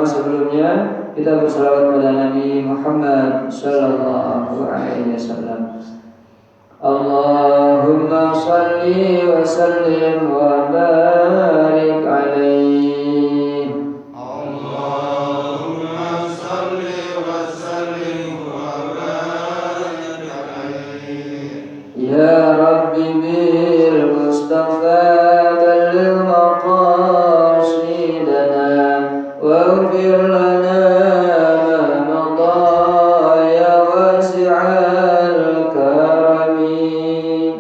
Pertama sebelumnya kita bersalawat kepada Nabi Muhammad sallallahu alaihi wasallam. Allahumma salli wa sallim wa barik alaihi. Allahumma salli wa sallim wa barik alaihi. Ya Rabbi bil Mustafa balligh maqasidana waghfir lana ma madha ya wasi'al karami.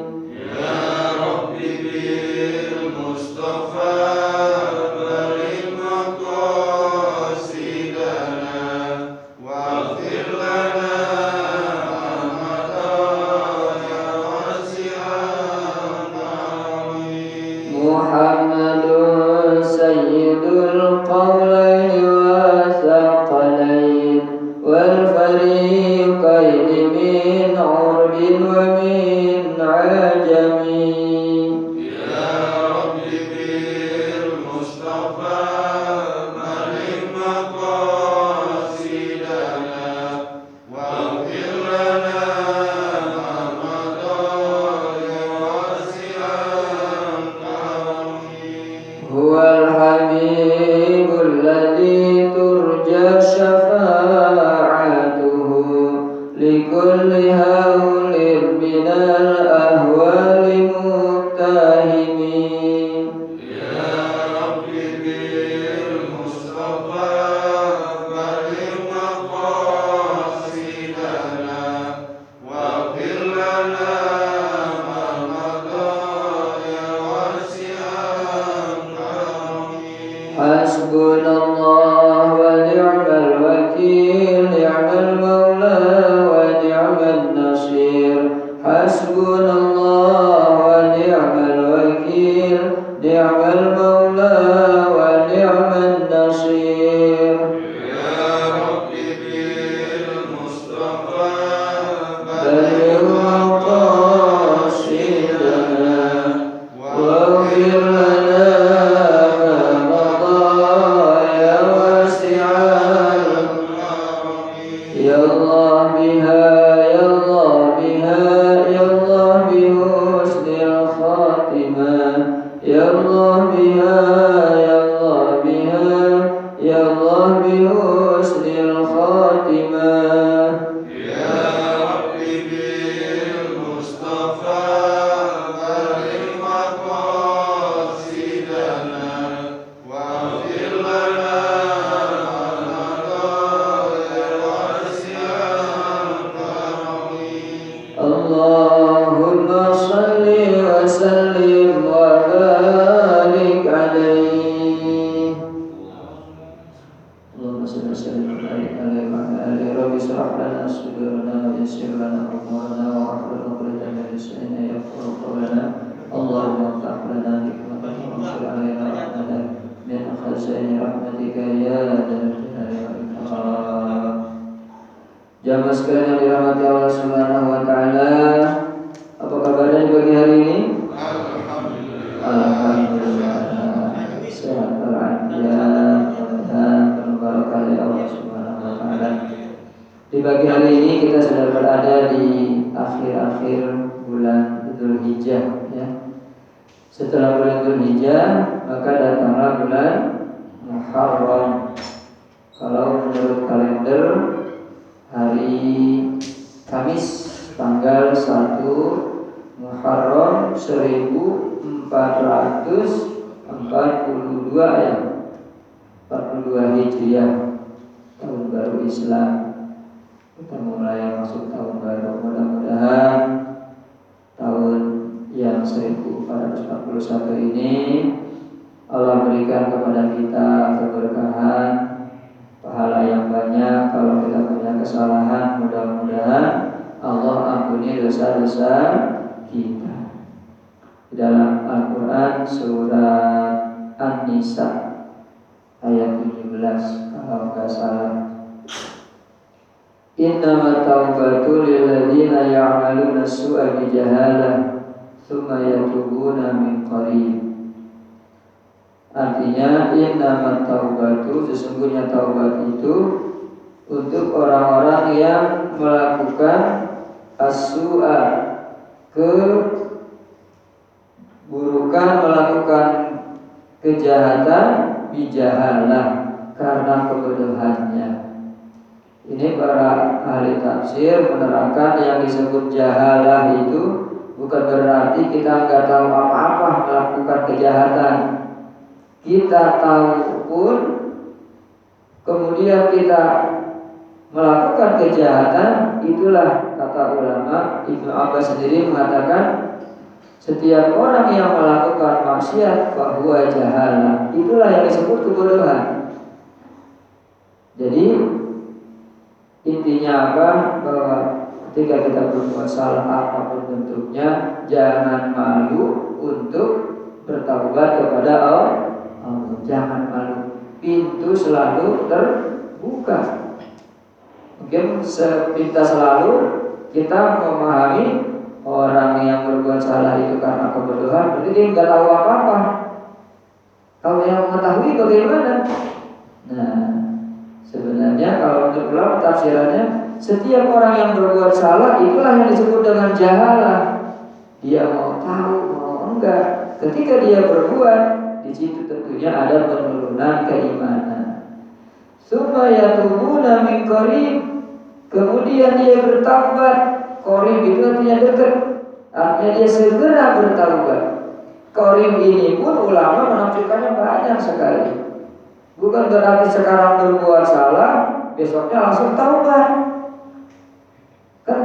Ya Rabbi bil Mustafa balligh maqasidana waghfir lana ma madha ya wasi'al karami. Muhammadun sayyidul qawlain wa thaqalain wal fariqain min urbin wa min ajami. Ya Rabbi bil Mustafa balligh maqasidana waghfir lana ma madha ya wasi'al karami. Huwal habibul ladzi turja syafa'atuhu likulli haulin minal ahwali muttahimi. Ya Rabbi bil Mustafa balligh maqasidana waghfir lana ma madha ya wasi'al karami. Hasbunallah wa ni'mal wakil, ni'mal maula wa ni'mal nasir. Hasbunallah wa ni'mal wakil, ni'mal maula wa ni'mal nasir. Ya Rabbi bil Mustafa Balligh maqasidana waghfir lana ma madha ya wasi'al. Ya Allah biha, ya Allah biha, ya Allah bi husnil khatimah. Ya Allah biha, ya Allah biha, ya Allah bi husnil khatimah. Ya Rabbi bil Mustafa balligh maqasidana waghfir lana ma madha ya wasi'al karami. Allahumma salli wa sallim wa barik alaihi. Allahumma salli wa sallim wa barik alaihi wa ala alihi. Rabbi shrah lana sudurana wa yassir lana umurana wa hlul 'uqdatam min lisani yafqahu qawlana. Allahumma iftah lana hikmatan wa anzil 'alaina rahmatan min khazaini rahmatika ya dzal jalali wal ikram. Jamaah sekalian yang dirahmati Allah Subhanahu wa taala. Apa kabarnya di pagi hari ini? Alhamdulillah. Alhamdulillah. Sehat walafiat, mudah-mudahan penuh barokah dari Allah Subhanahu wa taala. Di pagi hari ini kita sudah berada di akhir-akhir bulan Dzulhijjah ya. Setelah bulan Dzulhijjah maka datanglah bulan Muharram. Kalau menurut kalender hari Kamis tanggal 1 Muharram 1442 ya, 42 Hijriah, tahun baru Islam. Kita mulai masuk tahun baru, mudah-mudahan tahun yang 1441 ini Allah berikan kepada kita keberkahan, pahala yang banyak. Kalau kita punya kesalahan, mudah-mudahan Allah ampuni dosa-dosa kita. Di dalam Al-Quran surat An-Nisa ayat 17 kalau nggak salah. Innamat taubatu lilladzina ya'maluna as-su'a bijahalah tsumma yatubuna min qarib. Artinya innamat taubatu, sesungguhnya taubat itu untuk orang-orang yang melakukan as-su'a, keburukan, melakukan kejahatan bijahalah, karena kebodohannya. Ini para ahli tafsir menerangkan yang disebut jahalah itu bukan berarti kita nggak tahu apa-apa melakukan kejahatan. Kita tahu pun kemudian kita melakukan kejahatan, itulah kata ulama Ibnu Abbas sendiri mengatakan setiap orang yang melakukan maksiat fahuwa jahalah, itulah yang disebut kebodohan. Jadi intinya apa? Bahwa ketika kita berbuat salah apapun bentuknya, jangan malu untuk bertaubat kepada Allah. Jangan malu, pintu selalu terbuka. Mungkin kita selalu kita memahami orang yang berbuat salah itu karena kebodohan, berarti dia nggak tahu apa-apa. Kalau yang mengetahui bagaimana? Nah, sebenarnya kalau untuk ulama tafsirannya, setiap orang yang berbuat salah itulah yang disebut dengan jahalah. Dia mau tahu mau enggak, ketika dia berbuat, di situ tentunya ada penurunan keimanan. Summa yatubuna min qarib, kemudian dia bertaubat. Qarib itu artinya dekat, artinya dia segera bertaubat. Qarib ini pun ulama menafsirkannya banyak sekali. Bukan berarti sekarang berbuat salah besoknya langsung taubat. Kan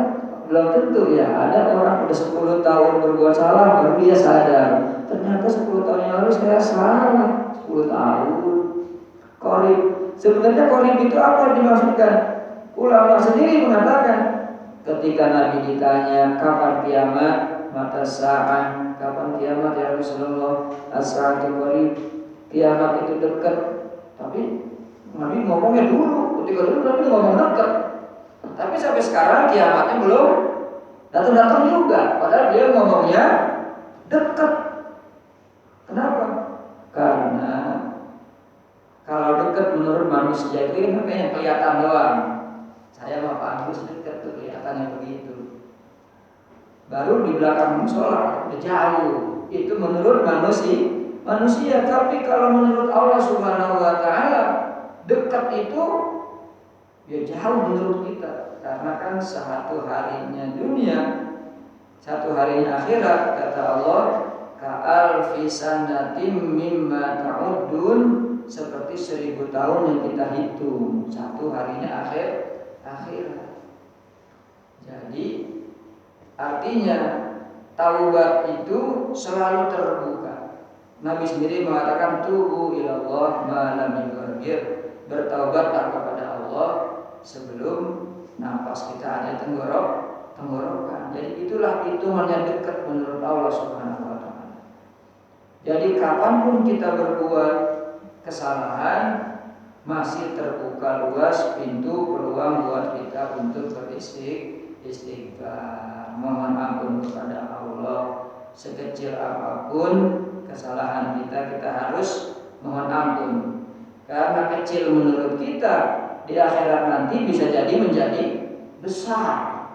belum tentu ya. Ada orang udah 10 tahun berbuat salah baru dia sadar, ternyata 10 tahun yang lalu saya salah. 10 tahun. Qarib. Sebenarnya qarib itu apa yang dimaksudkan? Ulama sendiri mengatakan ketika Nabi ditanya kapan kiamat, mata sa'ah, kapan kiamat ya Rasulullah? As-sa'atu qarib. Kiamat itu dekat. Tapi Nabi ngomongnya dulu, ketika dulu Nabi ngomong dekat. Tapi sampai sekarang kiamatnya belum datang-datang juga, padahal dia ngomongnya dekat. Kenapa? Karena kalau dekat menurut manusia itu kan yang kelihatan doang. Saya sama Pak Agus dekat tuh kelihatannya begitu. Baru di belakang musola udah jauh. Itu menurut manusia. Tapi kalau menurut Allah Subhanahu wa taala, dekat itu ya jauh menurut kita. Karena kan satu harinya dunia, satu harinya akhirat, kata Allah, ka'alfi sanatim mimma ta'udun, seperti 1000 tahun yang kita hitung. Satu harinya akhirat. Jadi artinya taubat itu selalu terbuka. Nabi sendiri mengatakan tubu ilallah ma lam yughargir, bertaubatlah kepada Allah sebelum nafas kita ada tenggorokan. Jadi itulah hitungan yang dekat menurut Allah Subhanahu wa taala. Jadi kapanpun kita berbuat kesalahan, masih terbuka luas pintu peluang buat kita untuk beristighfar, mohon ampun kepada Allah. Sekecil apapun kesalahan kita harus mohon ampun. Karena kecil menurut kita, di akhirat nanti bisa jadi menjadi besar.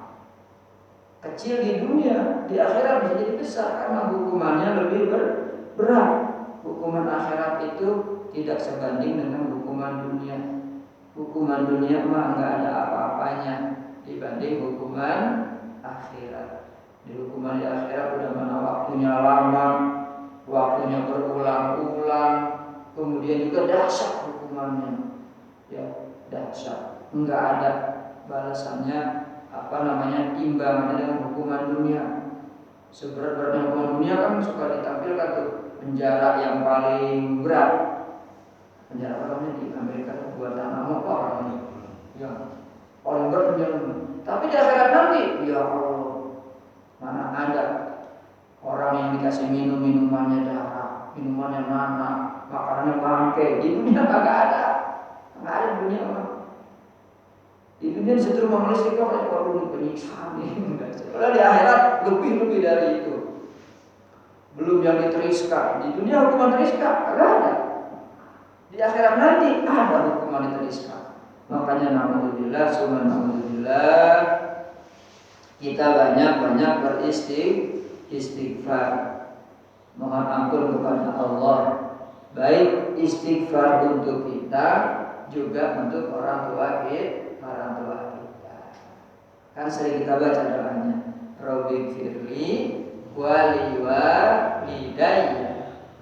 Kecil di dunia, di akhirat bisa jadi besar karena hukumannya lebih berat. Hukuman akhirat itu tidak sebanding dengan hukuman dunia. Hukuman dunia mah nggak ada apa-apanya dibanding hukuman akhirat. Di hukuman di akhirat udah mana waktunya lama, waktunya berulang-ulang, kemudian juga dahsyat hukumannya, ya dahsyat. Enggak ada balasannya imbangannya dengan hukuman dunia. Seberat-beratnya hukuman dunia kan suka ditampilkan tuh penjara yang paling berat. Penjara orangnya di Amerika itu buatan nama apa orangnya? Ya paling berat penjara. Tapi di akhirat nanti, ya Allah, mana ada orang yang dikasih minumannya darah, minumannya nanas, makanannya bangke. Di dunia nggak ada di dunia orang. Di dunia disetrum sama listrik kok kalau penyiksaan ini. Kalau di akhirat lebih dari itu. Belum yang diteriskan. Di dunia hukuman teriska nggak ada. Di akhirat nanti ada hukuman dituliskan. Makanya naudzubillah summa naudzubillah, kita banyak-banyak beristighfar, mohon ampun kepada Allah, baik istighfar untuk kita juga untuk orang tua kita. Kan sering kita baca doanya, Rabbighfirli waliwalidayya.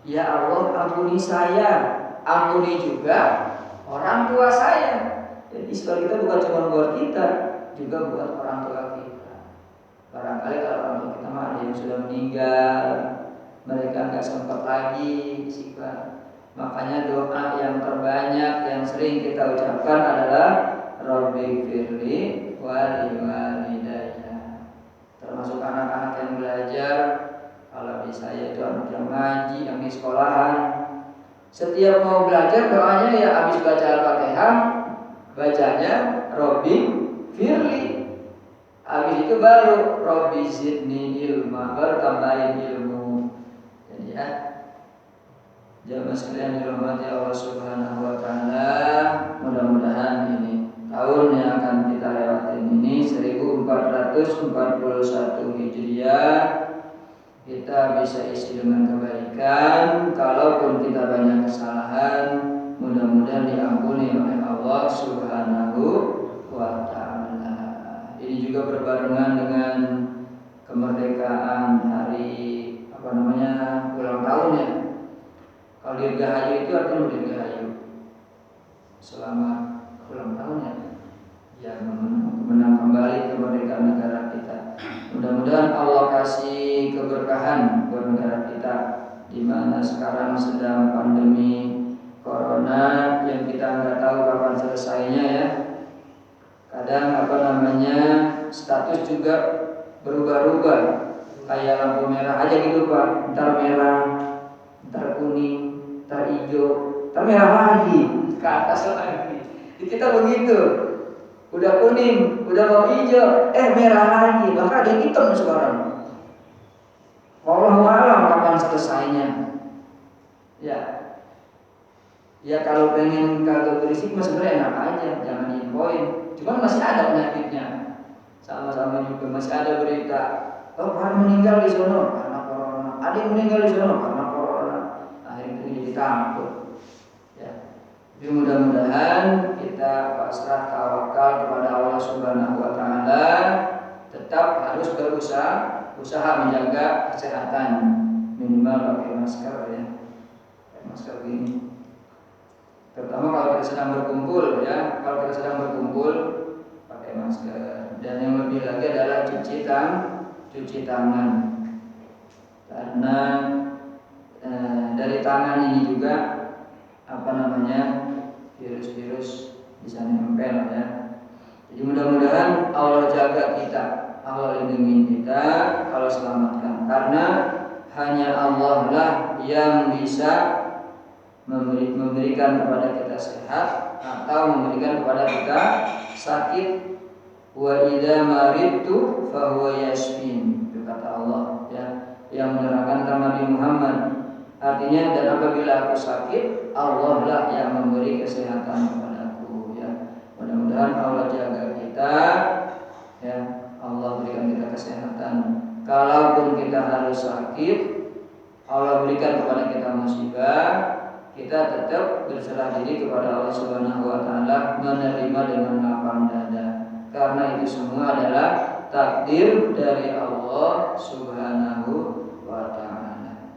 Ya Allah, ampuni saya, ampuni juga orang tua saya. Jadi istighfar kita bukan cuma buat kita, juga buat orang tua kita. Barangkali kalau orang tua kita ada yang sudah meninggal, mereka nggak sempat lagi istighfar. Makanya doa yang terbanyak yang sering kita ucapkan adalah Rabbighfirli waliwalidayya. Termasuk anak-anak yang belajar, kalau di saya itu anak yang ngaji, yang di sekolahan, setiap mau belajar doanya ya habis baca Al-Fatihah, bacanya Rabbighfirli. Habis itu baru Rabbi zidni ilma, baru tambahin ilmu. Jadi ya, jamaah sekalian dirahmati Allah Subhanahu wa taala, mudah-mudahan ini tahun yang akan kita lewatin ini 1441 Hijriah kita bisa isi dengan kebaikan. Kalaupun kita banyak kesalahan, mudah-mudahan diampuni oleh Allah Subhanahu wa taala. Ini juga berbarengan dengan kemerdekaan hari ulang tahun ya. Kalau dirgahayu itu artinya dirgahayu selamat ulang tahun ya, menang kembali kemerdekaan negara kita. Mudah-mudahan Allah kasih keberkahan buat negara kita, di mana sekarang sedang pandemi corona yang kita nggak tahu kapan selesainya ya. Kadang status juga berubah-ubah, kayak lampu merah aja gitu Pak, ntar merah, ntar kuning, ntar hijau, ntar merah lagi, ke atas lagi. Kita begitu, udah kuning, udah mau hijau, merah lagi, bahkan ada hitam sekarang. Wallahu a'lam kapan selesainya. Ya kalau pengen kagak berisik mah sebenarnya enak aja, jangan infoin. Cuman masih ada penyakitnya, sama-sama juga masih ada berita. Oh, orang meninggal di sono karena corona, ada yang meninggal di sono karena corona. Akhirnya itu jadi takut. Ya, jadi mudah-mudahan kita pasrah tawakal kepada Allah Subhanahu wa taala, tetap harus berusaha menjaga kesehatan, minimal pakai masker ya. Pakai masker gini. Terutama kalau kita sedang berkumpul ya, pakai masker. Dan yang lebih lagi adalah cuci tangan. Karena dari tangan ini juga virus-virus bisa nempel ya. Jadi mudah-mudahan Allah jaga kita, Allah lindungi kita, Allah selamatkan. Karena hanya Allah lah yang bisa memberikan kepada kita sehat atau memberikan kepada kita sakit. Wa idza maridtu fa huwa yashfin, itu kata Allah ya, yang menerangkan Nabi Muhammad. Artinya, dan apabila aku sakit, Allah lah yang memberi kesehatan kepadaku ya. Mudah-mudahan Allah jaga kita ya, Allah berikan kita kesehatan. Kalaupun kita harus sakit, Allah berikan kepada kita musibah, kita tetap berserah diri kepada Allah Subhanahu wa taala, menerima dengan lapang dada. Karena itu semua adalah takdir dari Allah Subhanahu wa taala.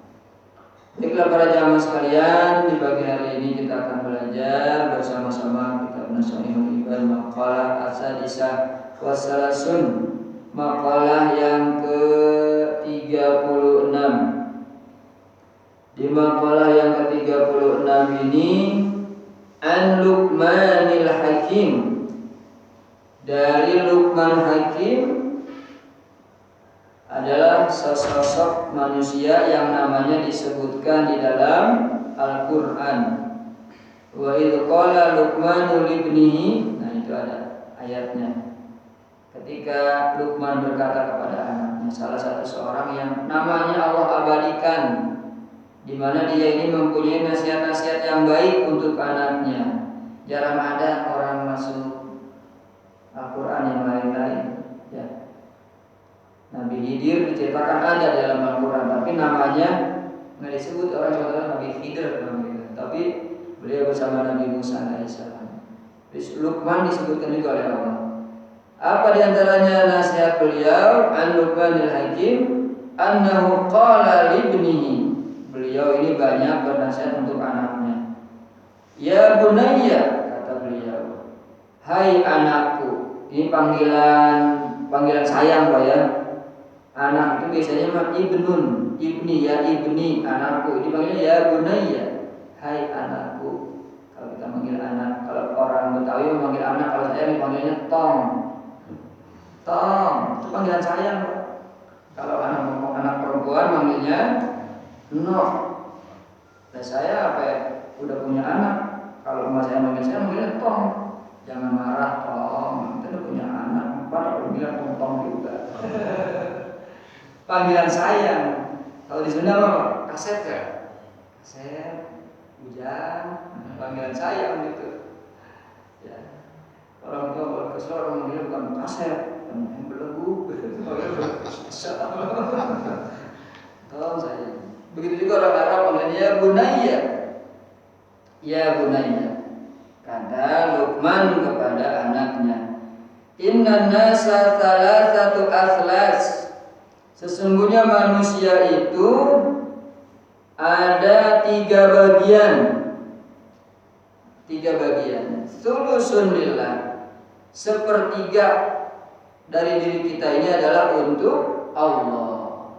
Baiklah para jamaah sekalian, di pagi hari ini kita akan belajar bersama-sama kitab Nashihul Ibad maqalah as-sadisah wassalasun, maqalah yang ke-36. Di maqalah yang ke-36 ini An Luqmanil Hakim, dari Luqman Hakim, adalah sesosok manusia yang namanya disebutkan di dalam Al-Quran. Wa idh qala Luqmanu libnihi, nah itu ada ayatnya. Ketika Luqman berkata kepada anaknya, salah satu seorang yang namanya Allah abadikan di mana dia ini mempunyai nasihat-nasihat yang baik untuk anaknya. Jarang ada orang masuk Al-Quran yang lain-lain. Ya. Nabi Khidir diceritakan ada dalam Al-Quran, tapi namanya nggak disebut orang contohnya Nabi Khidir namanya. Tapi beliau bersama Nabi Musa alaihissalam. Luqman disebutkan juga oleh Allah. Apa diantaranya nasihat beliau? An Luqmanil Hakim annahu qala libnihi. Beliau ini banyak bernasihat untuk anaknya. Ya bunayya, kata beliau, hai anakku. Ini panggilan sayang Pak ya. Anak itu biasanya mah ibnun, ibni ya ibni, anakku. Ini panggilnya ya bunayya, hai anakku. Kalau kita manggil anak, kalau orang Betawi memanggil anak, kalau saya dipanggilnya tong. Tong, itu panggilan sayang Pak. Kalau anak perempuan manggilnya no. Nah saya apa ya, udah punya anak. Kalau emak saya manggilnya tong. Jangan marah tong, kita udah punya anak. Bapak bilang tong juga. Panggilan sayang. Kalau di Sunda apa? Kaset ya? Kaset, hujan, panggilan sayang gitu. Ya. Orang tua kesel orang manggilnya bukan kaset, yang belenggu. Tolong saya. Begitu juga orang Arab panggilnya ya bunayya. Ya bunayya. Kata Luqman kepada anaknya, innan nasa thalathatu athlas. Sesungguhnya manusia itu ada 3 bagian. 3 bagian. Thulusun lillah. Sepertiga dari diri kita ini adalah untuk Allah.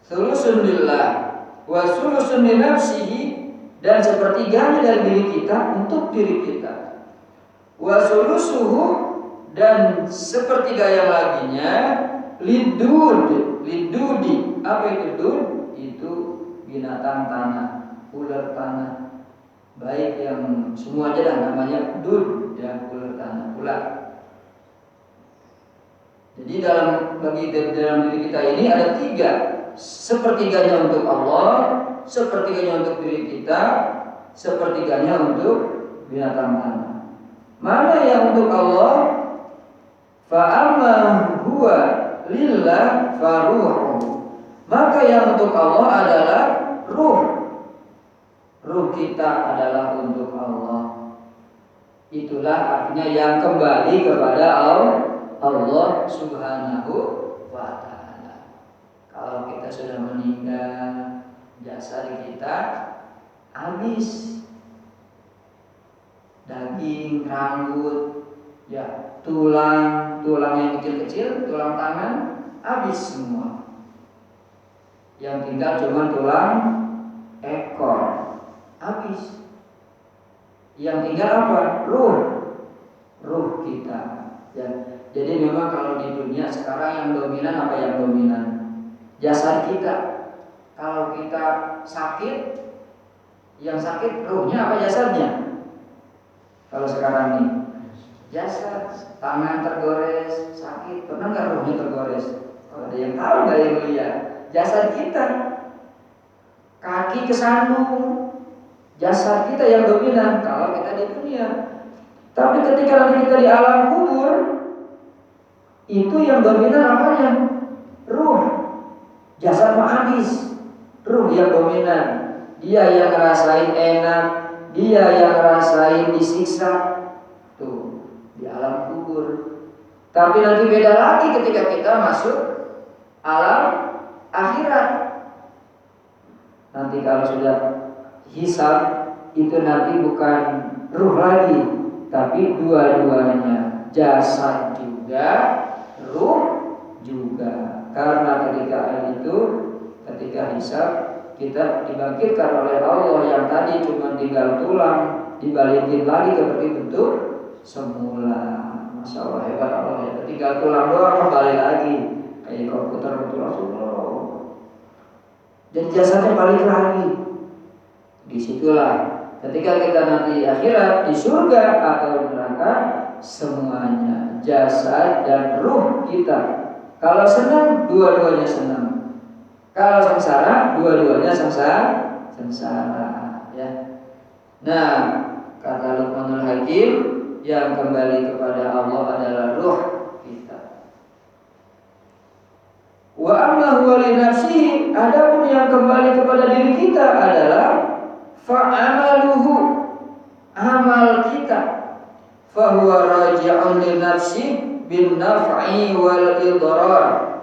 Thulusun lillah wa thulusun li nafsihi, dan sepertiganya dari diri kita untuk diri kita. Wa thulusuhu, dan sepertiga yang laginya lidudi. Apa itu dud? Itu binatang tanah, ular tanah. Baik yang semua aja dah namanya dud, ya ular tanah, ular. Jadi dalam diri kita ini ada 3. Sepertiganya untuk Allah, sepertiganya untuk diri kita, sepertiganya untuk binatang tanah. Mana yang untuk Allah? Fa amma huwa lillah faruhu. Maka yang untuk Allah adalah ruh. Ruh kita adalah untuk Allah. Itulah artinya yang kembali kepada Allah Subhanahu wa ta'ala. Kalau kita sudah meninggal, jasad kita habis. Daging, rambut, ya, tulang yang kecil-kecil, tulang tangan habis semua. Yang tinggal cuma tulang ekor, habis. Yang tinggal apa? Ruh kita. Ya. Jadi memang kalau di dunia sekarang yang dominan apa yang dominan? Jasad kita. Kalau kita sakit, yang sakit ruhnya apa jasadnya? Kalau sekarang nih, jasad, tangan tergores, sakit, pernah nggak ruhnya tergores? Kalau ada yang tahu nggak yang lihat? Jasad kita, kaki kesandung, jasad kita yang dominan kalau kita di dunia. Tapi ketika nanti kita di alam kubur, itu yang dominan apanya? Ruh. Jasad mah habis, ruh yang dominan. Dia yang ngerasain enak, dia yang ngerasain disiksa. Tuh, di alam kubur. Tapi nanti beda lagi ketika kita masuk alam akhirat. Nanti kalau sudah hisab, itu nanti bukan ruh lagi, tapi dua-duanya, jasad juga, ruh juga. Karena ketika hisab, kita dibangkitkan oleh Allah yang tadi cuma tinggal tulang, dibalikin lagi seperti bentuk semula. Masya Allah, hebat Allah ya. Tinggal tulang doang kembali lagi kayak komputer betul Rasulullah. Dan jasadnya balik lagi. Disitulah ketika kita nanti akhirat di surga atau di neraka, semuanya jasad dan ruh kita. Kalau senang, dua-duanya senang. Kalau sengsara, dua-duanya sengsara ya. Nah, kata Luqmanul Hakim, yang kembali kepada Allah adalah ruh kita. Wa amma huwa li nafsihi, adapun yang kembali kepada diri kita adalah fa'amaluhu, amal kita. Fa huwa raji'un li nafsi bin naf'i wal idrar.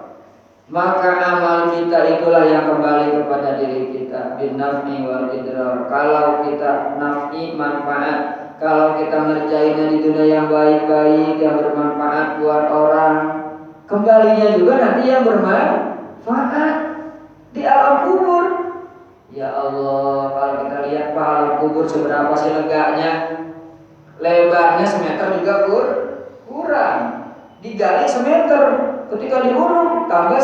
Maka amal kita itulah yang kembali kepada diri kita, bin naf'i wal idrar. Kalau kita naf'i manfaat, kalau kita ngerjainnya di dunia yang baik-baik, yang bermanfaat buat orang, kembalinya juga nanti yang bermanfaat di alam kubur. Ya Allah, kalau kita lihat Pak, alam kubur seberapa sih leganya? Lebarnya semeter juga kurang. Digali semeter, ketika diuruk tambah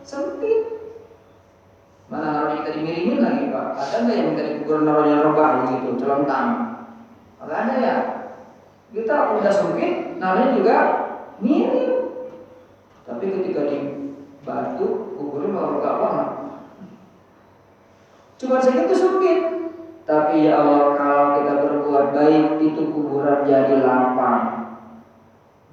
sempit. Mana naruhnya kita dimiringin lagi Pak? Ada nggak yang minta dikubur naruhnya rebah begitu, celentang? Nggak ada ya. Kita udah sempit, naruhnya juga miring. Tapi ketika di batu, kuburnya malah lega banget. Cuma segitu sempit. Tapi ya Allah, kalau kita berbuat baik, itu kuburan jadi lapang.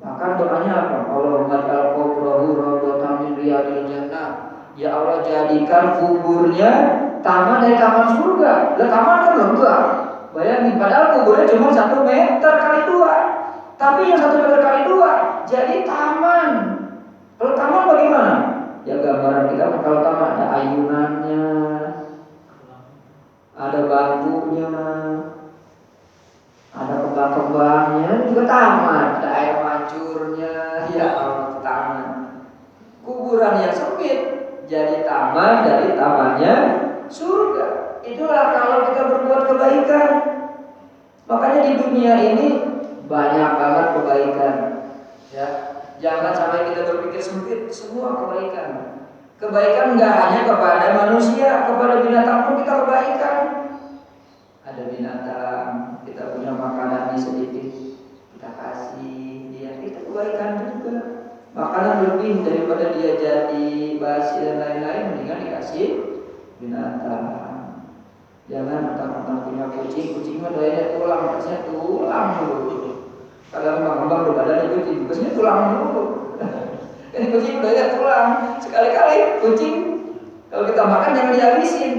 Maka doanya apa? Allahumma ja'al qabrahu rawdatan min riyadil jannah. Ya Allah, jadikan kuburnya taman dari taman surga. Lah taman kan lega. Bayangin, padahal kuburnya cuma 1 meter kali 2. Tapi yang 1 meter kali 2 jadi taman. Kalau taman bagaimana? Ya gambaran kita kalau taman ada ayunannya, ada bambunya, ada kembang-kembangnya, juga taman, ada air mancurnya. Ya Allah, taman. Kuburan yang sempit jadi taman dari tamannya surga. Itulah kalau kita berbuat kebaikan. Makanya di dunia ini banyak banget kebaikan. Ya, jangan sampai kita berpikir sempit. Semua kebaikan. Kebaikan nggak hanya kepada manusia, kepada binatang pun kita kebaikan. Ada binatang, kita punya makanan sedikit, kita kasih dia, kita kebaikan juga. Makanan lebih daripada dia jadi basi dan lain-lain, mendingan dikasih binatang. Jangan mentang-mentang punya kucing mah doyannya tulang, kasihnya tulang dulu. Kalau kembang-kembang berbadan kucing, kasihnya tulang dulu. Ini kucing doyannya tulang, sekali-kali kucing kalau kita makan jangan dihabisin.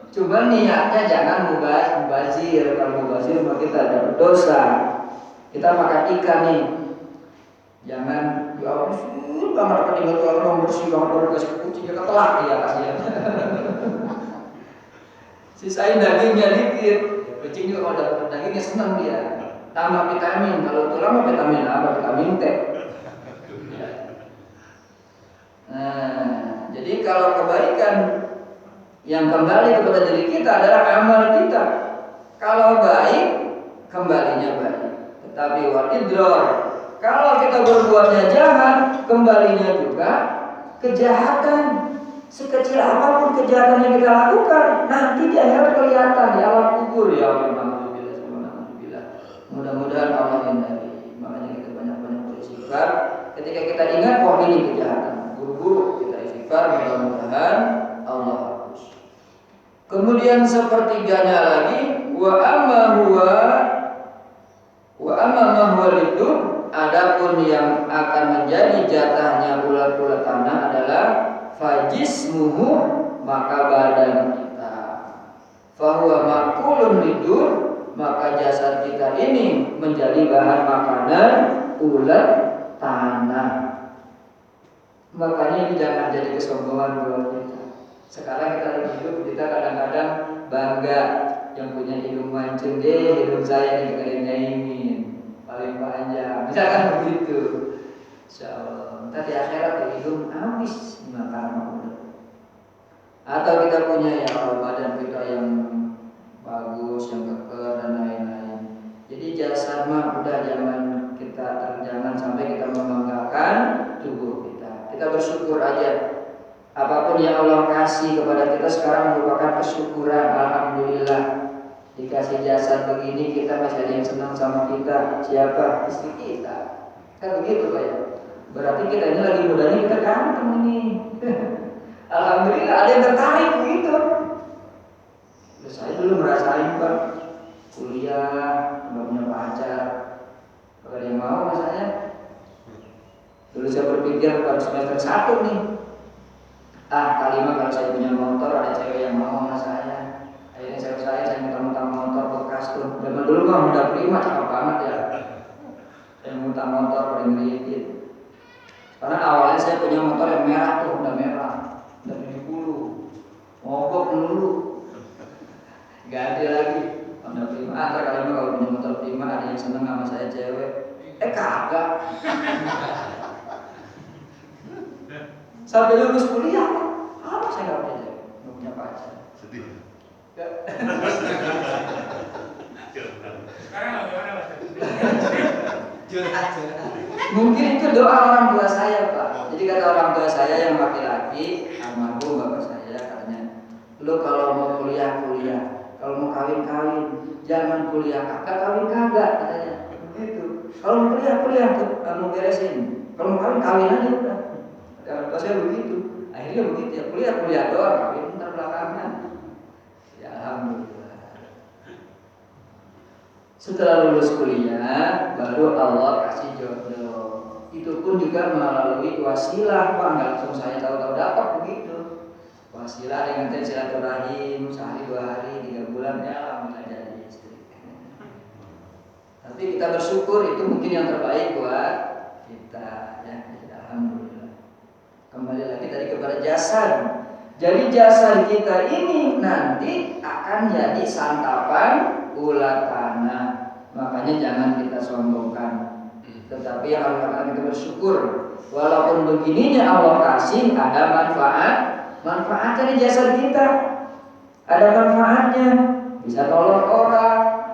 Cuma niatnya jangan mubazir. Kalau mubazir maka kita ada dosa. Kita makan ikan nih, jangan dihabisin banget, tinggal tulang bersih banget baru kasih kucingnya ketelak ya kasihan. Sisain dagingnya dikit. Kucing juga kalau dapat dagingnya senang dia. Tambah vitamin. Kalau tulang vitamin apa? Vitamin T. Nah, jadi kalau kebaikan yang kembali kepada diri kita adalah amal kita. Kalau baik, kembalinya baik. Tetapi wal idrar, kalau kita berbuatnya jahat, kembalinya juga kejahatan. Sekecil apapun kejahatan yang kita lakukan, nanti di akhirat kelihatan di alam kubur. Ya Allah, mudah-mudahan Allah hindari. Makanya kita banyak-banyak beristighfar. Ketika kita ingat, oh ini kejahatan, buru-buru kita istighfar, mudah-mudahan Allah hapus. Kemudian sepertiganya lagi, wa amma ma huwa lidun, adapun yang akan menjadi jatahnya ulat-ulat tanah adalah fajismuhu, maka badan kita. Fahuwa makulun lidur, maka jasad kita ini menjadi bahan makanan ulat tanah. Makanya ini jangan jadi kesombongan buat kita. Sekarang kita lagi hidup, kita kadang-kadang bangga yang punya hidung mancung deh, hidung saya ini paling panjang, misalkan begitu. Insyaallah, nanti di akhirat ya hidung habis dimakan ulat. Atau kita punya ya badan kita yang bagus, yang keker dan lain-lain. Jadi jasad mah udah jangan sampai kita membanggakan tubuh kita. Kita bersyukur aja. Apapun yang Allah kasih kepada kita sekarang merupakan kesyukuran. Alhamdulillah, dikasih jasad begini kita masih ada yang senang sama kita. Siapa? Istri kita. Kan begitu Pak ya. Berarti kita ini lagi mudanya kita ganteng ini. Alhamdulillah ada yang tertarik begitu. Saya dulu merasain Pak, kuliah nggak punya pacar, kalau ada yang mau sama saya. Dulu saya berpikir pada semester 1 nih, kalimat kalau saya punya motor ada cewek yang mau sama saya. Akhirnya saya muter-muter motor bekas tuh. Zaman dulu mah udah prima cakep banget ya. Saya muter motor paling ngeliatin. Karena awalnya saya punya motor yang merah tuh, udah merah, udah 70, mogok dulu, ganti lagi. Udah prima. Ntar kalian kalau punya motor prima ada yang seneng sama saya cewek. Kagak. Sampai lulus kuliah, apa saya nggak punya cewek, nggak punya pacar. Sedih. Mungkin itu doa orang tua saya Pak. Jadi kata orang tua saya yang laki-laki, almarhum bapak saya katanya, lu kalau mau kuliah, kalau mau kawin, jangan kuliah kagak katanya. Begitu. Kalau mau kuliah tuh kamu beresin. Kalau mau kawin aja udah. Kalau saya begitu, akhirnya begitu ya, kuliah doang, kawin ntar belakangan. Ya alhamdulillah. Setelah lulus kuliah, baru Allah kasih jodoh. Itu pun juga melalui wasilah, Pak. Nggak langsung saya tahu-tahu dapat begitu. Wasilah dengan silaturahim, sehari 2 hari 3 bulan ya alhamdulillah jadi istri. Tapi kita bersyukur itu mungkin yang terbaik buat kita ya. Alhamdulillah. Kembali lagi tadi kepada jasad. Jadi jasad kita ini nanti akan jadi santapan ulat tanah. Makanya jangan kita sombongkan. Tetapi yang harus kita bersyukur. Walaupun begininya Allah kasih ada manfaatnya di jasad kita. Ada manfaatnya. Bisa nolong orang,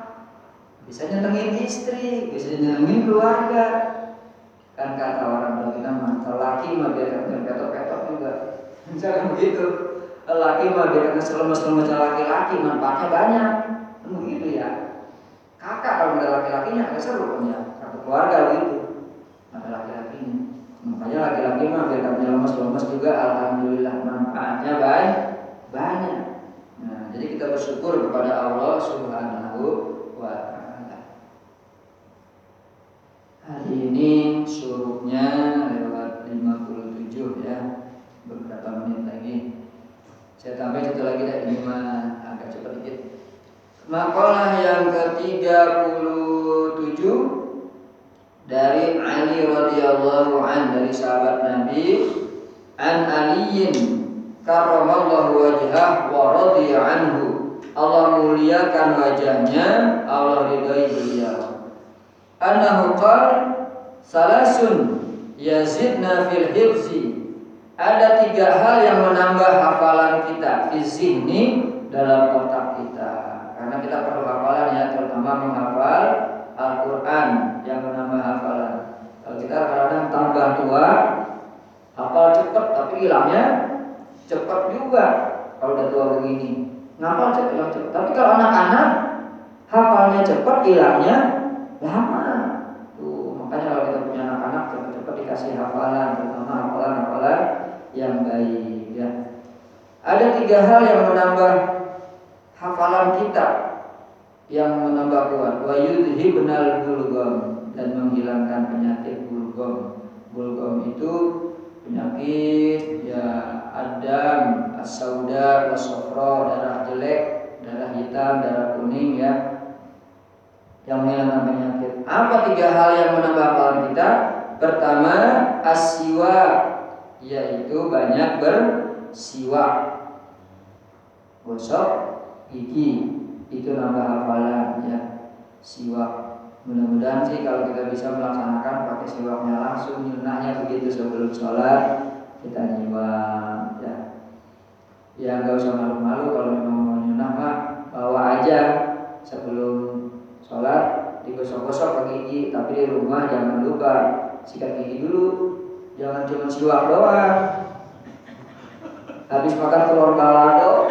bisa nyenengin istri, bisa nyenengin keluarga. Kan kata orang tua kita mah, laki mah biar petok-petok juga. Jangan begitu. Laki mah biar selemes-lemes laki-laki, manfaatnya banyak. Begitu ya. Kakak kalau ada laki-lakinya agak seru kan ya. Satu keluarga begitu. Ada laki-lakinya. Makanya laki-laki mah biar katanya lemes-lemes juga alhamdulillah manfaatnya banyak. Nah, jadi kita bersyukur kepada Allah Subhanahu wa taala. Hari ini syuruknya lewat 57 ya. Beberapa menit lagi. Saya tambah satu lagi dah, ini mah agak cepat dikit. Makalah yang ke-37 dari Ali radhiyallahu an, dari sahabat Nabi, an Aliyin karramallahu wajhah wa radhiya anhu. Allah muliakan wajahnya, Allah ridhai beliau. Annahu qala salasun yazidna fil hifzi. Ada 3 hal yang menambah hafalan kita fi zihni, dalam otak kita. Karena kita perlu hafalan ya, terutama menghafal Al-Quran yang menambah hafalan. Kalau kita kadang tambah tua, hafal cepat tapi hilangnya cepat juga. Kalau udah tua begini, ngapal cepat. Tapi kalau anak-anak hafalnya cepat, hilangnya lama. Tuh, makanya kalau kita punya anak-anak cepat-cepat dikasih hafalan, terutama hafalan-hafalan yang baik ya. Ada 3 hal yang menambah hafalan kita, yang menambah kuat. Wa yudhibnal bulgham, dan menghilangkan penyakit bulgham. Bulgham itu penyakit ya adam, as-sauda, was-safra, darah jelek, darah hitam, darah kuning ya. Yang menghilangkan penyakit. Apa 3 hal yang menambah hafalan kita? Pertama, as-siwak, yaitu banyak bersiwak. Gosok gigi itu nambah hafalan ya. Siwak, mudah-mudahan sih kalau kita bisa melaksanakan pakai siwaknya langsung, nyunahnya begitu sebelum sholat kita nyiwak ya. Ya nggak usah malu-malu, kalau memang mau nyunah mah bawa aja sebelum sholat, digosok-gosok pakai gigi. Tapi di rumah jangan lupa sikat gigi dulu, jangan cuma siwak doang. Habis makan telur balado,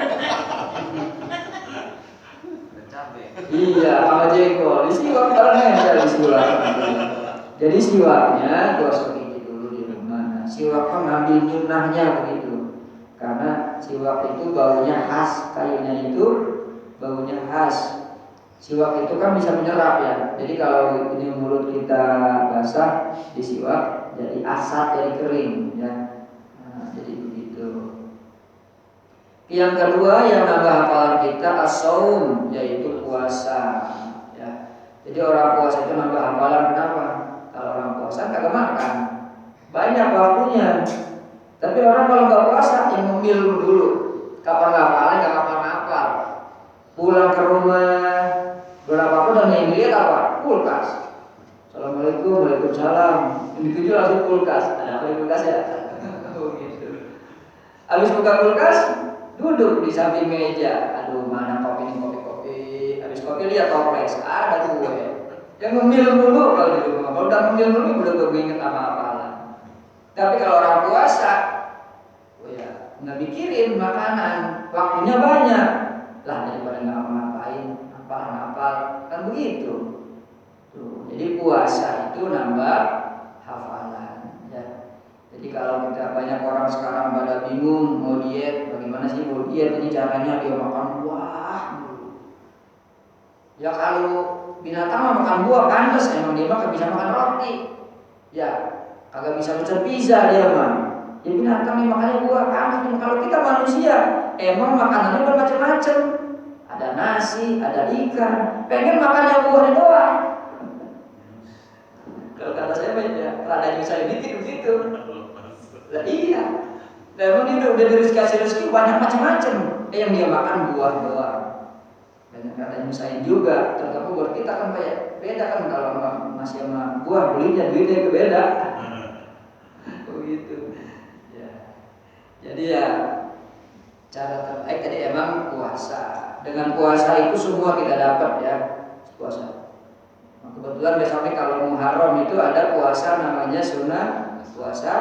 iya, sama jengkol, disiwak bareng aja disiwak. Jadi siwaknya gosok gigi dulu di rumah. Nah, siwak kan ngambil nyunahnya begitu. Karena siwak itu baunya khas, kayunya itu baunya khas. Siwak itu kan bisa menyerap ya. Jadi kalau ini mulut kita basah disiwak, jadi asat, jadi kering ya. Nah, jadi begitu. Yang kedua yang nambah hafalan kita as-shaum, yaitu puasa ya. Jadi orang puasa itu nambah hafalan kenapa? Kalau orang puasa kagak makan, banyak waktunya. Tapi orang kalau nggak puasa yang ngemil dulu, kapan ngapalin, nggak kapan ngapal. Pulang ke rumah berapa udah yang dilihat apa? Kulkas. Assalamualaikum, waalaikumsalam. Yang dituju langsung kulkas. Ada apa di kulkas ya? Oh gitu. Habis buka kulkas, duduk di samping meja. Aduh, mana kopi ini, kopi. Habis kopi lihat toples, ada kue. Yang ngemil dulu kalau di rumah. Kalau udah ngemil dulu udah gak inget apa-apa. Tapi kalau orang puasa, oh ya nggak mikirin makanan, waktunya banyak. Lah daripada nggak ngapain, apa kan begitu. Tuh, jadi puasa itu nambah hafalan. Ya. Jadi kalau kita banyak orang sekarang pada bingung mau diet, bagaimana sih mau diet ini caranya dia makan buah dulu. Ya kalau binatang makan buah pantas, emang dia mah bisa makan roti. Ya, kagak bisa pesan pizza dia mah. Ya binatang nih makannya buah pantas. Kalau kita manusia, emang makanannya bermacam-macam. Ada nasi, ada ikan. Pengen makannya buah doang. Kalau kata saya ya, rada nyusahin dikit begitu. Lah iya. Nah, emang dia udah dikasih rezeki banyak macam-macam. Yang dia makan buah doang. Dan rada nyusahin juga. Terutama buat kita kan kayak beda kan kalau masih sama buah belinya duitnya itu beda. Begitu. Ya. Jadi ya cara terbaik tadi emang puasa. Dengan puasa itu semua kita dapat ya, puasa. Kebetulan besoknya kalau Muharram itu ada puasa namanya sunnah puasa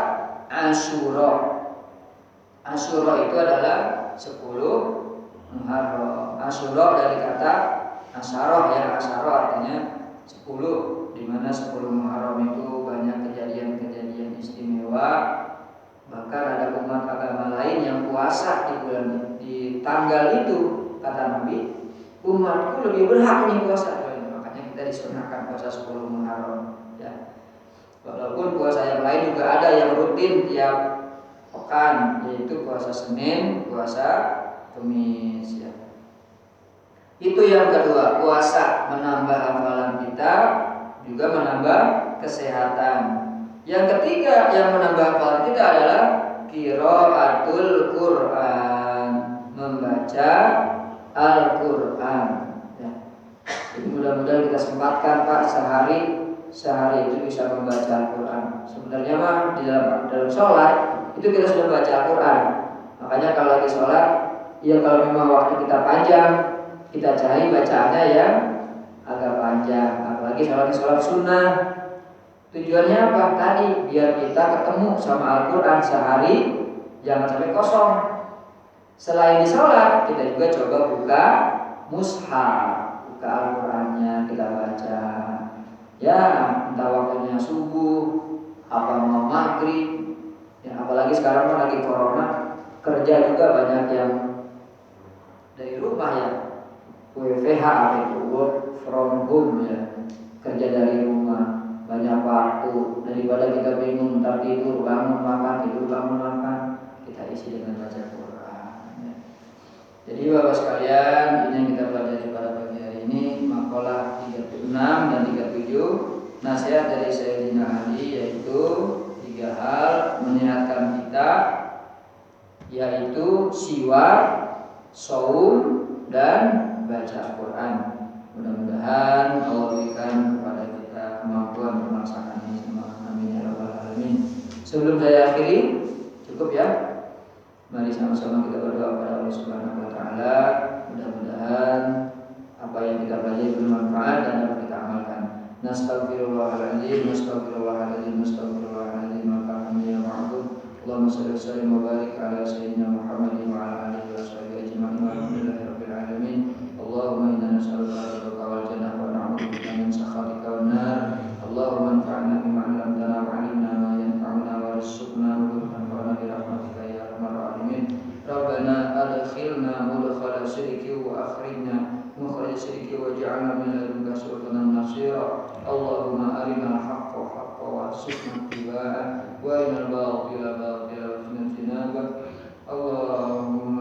Asyura. Asyura itu adalah 10 Muharram. Asyura dari kata asyarah ya, asyarah artinya 10, di mana 10 Muharram itu banyak kejadian-kejadian istimewa. Bahkan ada umat agama lain yang puasa di bulan di tanggal itu, kata Nabi, umatku lebih berhak nih puasa. Kita disunahkan puasa 10 Muharram ya. Walaupun puasa yang lain juga ada yang rutin tiap pekan, yaitu puasa Senin, puasa Kamis ya. Itu yang kedua, puasa menambah hafalan kita, juga menambah kesehatan. Yang ketiga yang menambah hafalan kita adalah qiraatul Quran, membaca Al-Quran. Jadi mudah-mudahan kita sempatkan Pak sehari itu bisa membaca Al-Quran. Sebenarnya mah di dalam sholat itu kita sudah baca Al-Quran. Makanya kalau lagi sholat, ya kalau memang waktu kita panjang, kita cari bacaannya yang agak panjang. Apalagi sholat sunnah. Tujuannya apa? Tadi biar kita ketemu sama Al-Quran sehari, jangan sampai kosong. Selain di sholat, kita juga coba buka mushaf. Al-Qurannya kita baca ya, entah waktunya subuh apa mau maghrib ya, apalagi sekarang kan lagi corona, kerja juga banyak yang dari rumah ya, WFH itu work from home ya, kerja dari rumah, banyak waktu. Daripada kita bingung ntar tidur bangun makan, tidur bangun makan, kita isi dengan baca Quran ya. Jadi Bapak sekalian, ini yang kita pelajari pada pagi hari ini, makalah 36 dan 37, nasihat dari Sayyidina Ali, yaitu 3 hal menyehatkan kita, yaitu siwak, shaum, dan baca Quran. Mudah-mudahan Allah berikan kepada kita kemampuan melaksanakan ini semua. Amin ya rabbal alamin. Sebelum saya akhiri, cukup ya. Mari sama-sama kita berdoa kepada Allah Subhanahu wa taala. Mudah-mudahan apa yang kita pelajari bermanfaat dan dapat kita amalkan. Nastaghfirullahaladzim, nastaghfirullahaladzim, nastaghfirullahaladzim. Alhamdulillah ma'bud. Allahumma shalli wa sallim wa barik ala sayyidina Muhammadin wa ala alihi wa sahbihi ajma'in. Walhamdulillahirabbil alamin. Allahumma inna nas'aluka ridhaka wal jannah wa na'udzubika min sakhatika wan nar. Allahumma anfa'na bima 'allamtana wa 'allimna ma yanfa'una warzuqna nurul bi rahmatika ya arhamar rahimin. Rabbana وإن الباطل باطل واجتنابه اللهم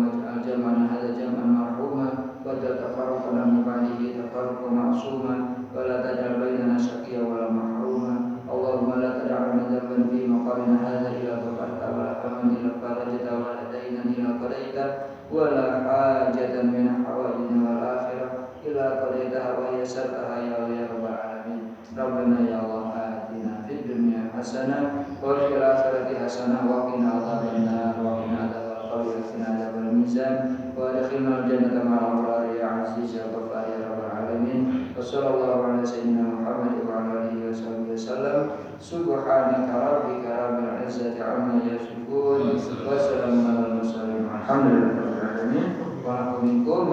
اجعل جمعنا هذا جمعا مرحوما ولا تفرقنا من بعده تفرقا معصوما ولا تجعل بيننا شقيا ولا محروما اللهم لا تدع لنا ذنبا في مقامنا هذا إلا غفرته ولا هما إلا فرجته ولا دينا إلا قضيته ولا حاجة من حوائجنا والآخرة إلا قضيتها ويسرتها يا رب العالمين ربنا يا الله آتنا في الدنيا حسنة وفي الآخرة حسنة وقنا عذاب النار وقنا عذاب القبر وقنا عذاب الميزان وادخلنا الجنة مع الأبرار يا عزيز يا غفار يا رب العالمين وصلى الله على سيدنا محمد وعلى آله وصحبه وسلم سبحانك ربك رب العزة عما يصفون وسلام على المرسلين الحمد لله رب العالمين.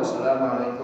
Wassalamualaikum